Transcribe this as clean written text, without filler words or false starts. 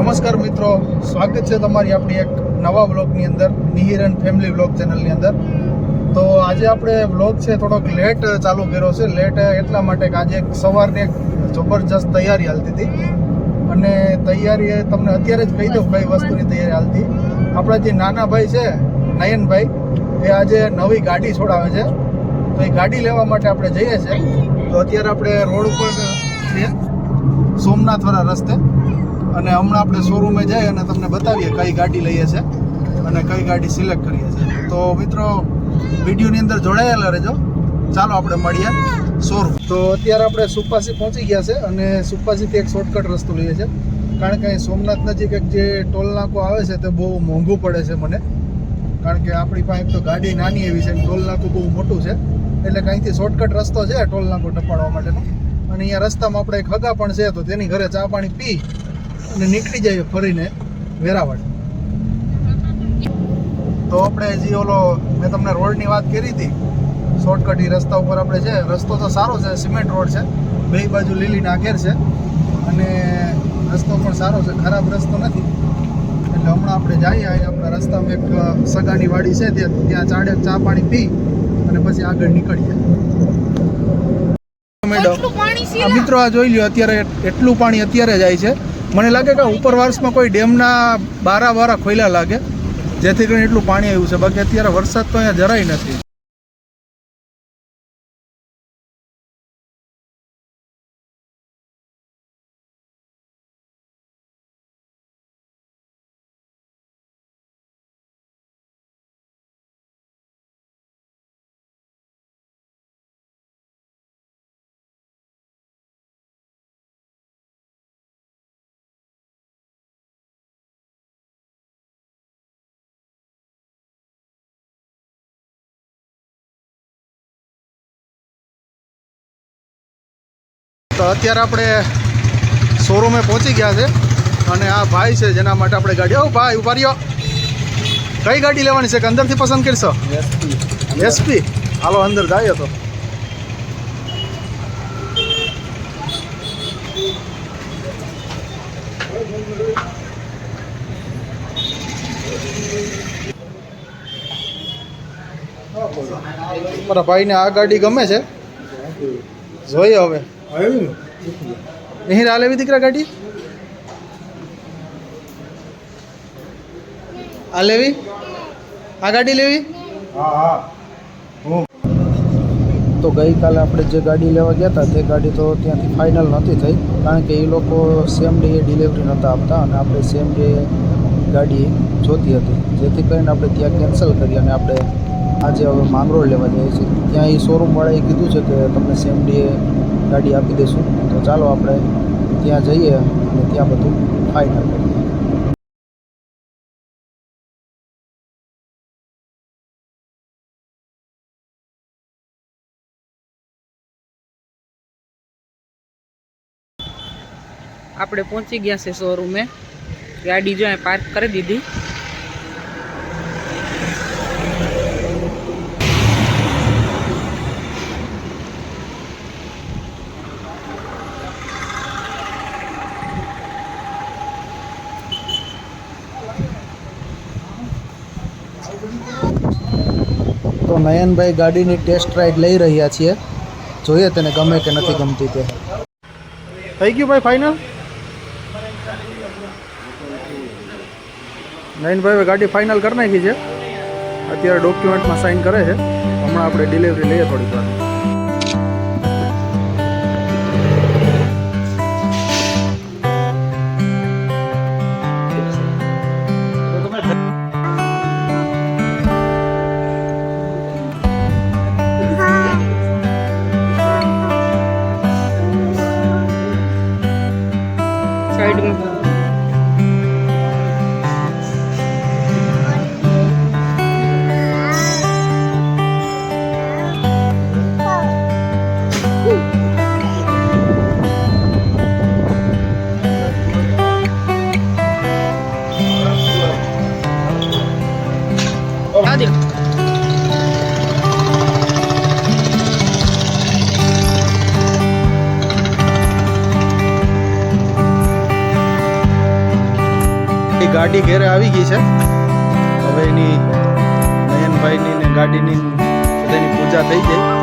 નમસ્કાર મિત્રો, સ્વાગત છે તમારી આપણી એક નવા વ્લોગની અંદર, મિહિર એન્ડ ફેમિલી વ્લોગ ચેનલની અંદર. તો આજે આપણે વ્લોગ છે થોડોક લેટ ચાલુ કર્યો છે. લેટ એટલા માટે કે આજે સવારની એક જબરજસ્ત તૈયારી હાલતી હતી અને તૈયારી તમને અત્યારે જ કહી દઉં કઈ વસ્તુની તૈયારી હાલતી. આપણા જે નાના ભાઈ છે નયનભાઈ, એ આજે નવી ગાડી છોડાવે છે, તો એ ગાડી લેવા માટે આપણે જઈએ છીએ. તો અત્યારે આપણે રોડ ઉપર છીએ, સોમનાથવાળા રસ્તે, અને હમણાં આપણે શોરૂમે જઈએ અને તમને બતાવીએ કઈ ગાડી લઈએ છીએ અને કઈ ગાડી સિલેક્ટ કરીએ છીએ. તો મિત્રો વિડીયોની અંદર જોડાયેલા રહેજો. ચાલો આપણે મળીએ શોરૂમ. તો અત્યારે આપણે સુપાસી પહોંચી ગયા છે અને સુપાસીથી એક શોર્ટકટ રસ્તો લઈએ છીએ, કારણ કે સોમનાથ નજીક એક જે ટોલ નાકો આવે છે તે બહુ મોંઘું પડે છે મને, કારણ કે આપણી પાસે એક તો ગાડી નાની એવી છે, ટોલ નાકું બહુ મોટું છે, એટલે કંઈથી શોર્ટકટ રસ્તો છે ટોલ નાકો ટપાડવા માટેનો. અને અહીંયા રસ્તામાં આપણે એક હગા પણ છે, તો તેની ઘરે ચા પાણી પી અને નીકળી જઈએ ફરીને વેરાવળ. તો આપણે જે ઓલો મેં તમને રોડની વાત કરી હતી, શોર્ટકટ એ રસ્તા ઉપર આપણે છે. રસ્તો તો સારો છે, સિમેન્ટ રોડ છે, બે બાજુ લીલી નાખેર છે અને રસ્તો પણ સારો છે, ખરાબ રસ્તો નથી. એટલે હમણાં આપણે જઈએ, આપણા રસ્તામાં એક સગાની વાડી છે, ત્યાં ચાડે ચા પાણી પી અને પછી આગળ નીકળીએ. મેડમ મિત્રો આ જોઈ લ્યો, અત્યારે એટલું પાણી અત્યારે જાય છે. મને લાગે કે ઉપરવાસમાં કોઈ ડેમના બારા ખોલ્યા લાગે, જેથી કરીને એટલું પાણી આવ્યું છે. બાકી અત્યારે વરસાદ તો અહીંયા જરાય નથી. તો અત્યારે આપણે શોરૂમે પહોંચી ગયા છે અને આ ભાઈ છે જેના માટે આપણે ગાડી. ઓ ભાઈ ઉભા રહ્યો, કઈ ગાડી લેવાની છે કે અંદરથી પસંદ કરશો? એસપી. હાલો અંદર જાય. તો મારા ભાઈને આ ગાડી ગમે છે, જોઈએ હવે. અહીં આ લેવી દીકરા ગાડી? આ લેવી? આ ગાડી લેવી? તો ગઈકાલે આપણે જે ગાડી લેવા ગયા હતા તે ગાડી તો ત્યાંથી ફાઇનલ નહોતી થઈ, કારણ કે એ લોકો સેમ ડે ડિલિવરી નહોતા આપતા અને આપણે સેમ ડે ગાડી જોતી હતી, જેથી કરીને આપણે ત્યાં કેન્સલ કરી અને આપણે આજે હવે માંગરોળ લેવા જઈએ છીએ. ત્યાં એ શોરૂમવાળાએ કીધું છે કે તમને સેમ ડે ગાડી આપી દઈશું. તો ચાલો આપણે ત્યાં જઈએ અને ત્યાં બધું ફાઇનલ કરીએ. આપણે પહોંચી ગયા છે શોરૂમે. ગાડી જો અહીં પાર્ક કરી દીધી. તો નયનભાઈ ગાડીની ટેસ્ટ રાઈડ લઈ રહ્યા છીએ, જોઈએ તેને ગમે કે નથી ગમતી તે. થઈ ગયું ભાઈ ફાઇનલ? નયનભાઈ ગાડી ફાઇનલ કરી નાખી છે, અત્યારે ડોક્યુમેન્ટમાં સાઇન કરે છે. હમણાં આપણે ડિલિવરી લઈએ થોડીક વાર. સાઈડમાં આપણી ગાડી ઘેરે આવી ગઈ છે. હવે એની નયનભાઈની ને ગાડીની બધાની પૂજા થઈ જાય.